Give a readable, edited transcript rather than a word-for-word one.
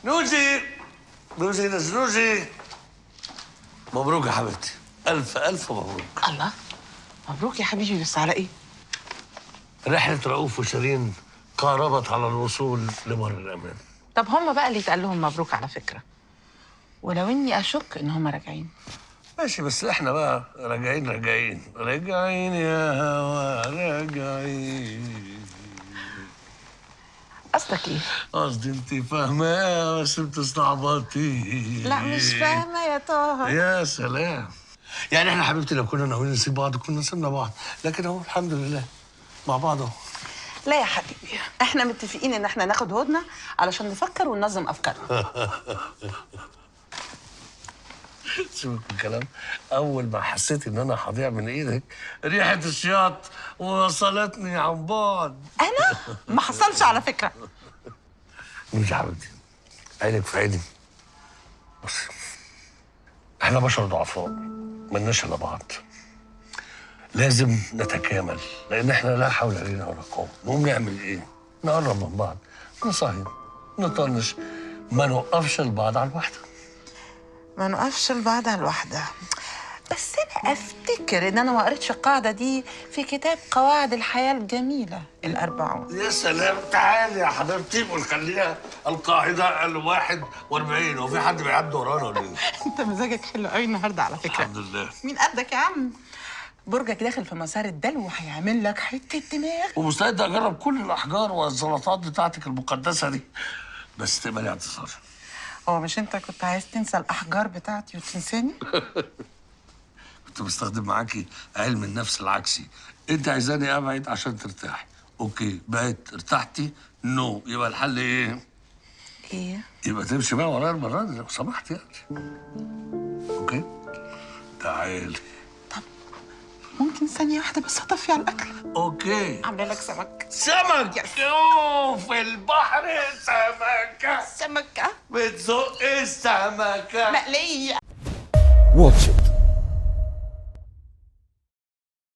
نوجي نوجي نوجي، مبروك يا حبيبتي، ألف ألف مبروك. الله، مبروك يا حبيبي. بس على ايه؟ رحلة رؤوف وشيرين قاربت على الوصول لبر الأمان. طب هم بقى اللي يتقال لهم مبروك على فكرة، ولو اني اشك ان هم راجعين. ماشي، بس احنا بقى راجعين راجعين راجعين يا هوا راجعين. قصدك ايه؟ قصدي انت فاهمة بس بتستعبطي. لا مش فاهمة يا طه. يا سلام، يعني احنا حبيبتي لو كنا ناويين نسيب بعض كنا سيبنا بعض، لكن اهو الحمد لله مع بعض اهو. لا يا حبيبي، احنا متفقين ان احنا ناخد هدنة علشان نفكر وننظم افكارنا. سيبك من الكلام، اول ما حسيت ان انا هضيع من ايدك ريحه الشياط وصلتني عن بعد. انا ما حصلش على فكرة. مش يا حبيبتي، عينك في عيني. بص، احنا بشر ضعفاء ملناش الا بعض، لازم نتكامل، لان احنا لا حول لنا ولا قوه. نقوم نعمل ايه؟ نقرب من بعض، نصاحب، نطنش، ما نوقفش البعض على الواحده. ما نقفش لبعض على الواحدة. بس انا افتكر ان انا ما قريتش القاعدة دي في كتاب قواعد الحياة الجميلة الأربعون. يا سلام، تعالي يا حبيبتي ونخليها القاعده ال41. هو في حد بيعدي ورانا ولا ايه؟ انت مزاجك حلو قوي النهارده على فكرة. الحمد لله. مين قدك يا عم؟ برجك داخل في مسار الدلو وهيعمل لك حتة دماغ. ومستعد اجرب كل الاحجار والزلطات بتاعتك المقدسه دي، بس تقبلي اعتذار. هو مش انت كنت عايز تنسى الأحجار بتاعتي وتنساني؟ كنت بستخدم معاكي علم النفس العكسي. انت عايزاني ابعد عشان ترتاحي، اوكي، بقيت ارتحتي، نو، يبقى الحل ايه؟ ايه؟ يبقى تمشي بقى ورايا المره دي لو سمحت يعني. اوكي، تعالي. ممكن ثانية واحدة بس أطفي على الأكل؟ اوكي. عاملة لك سمك. سمك؟ يوه، في البحر سمكة. سمكة بتزق السمكة مقلية. Watch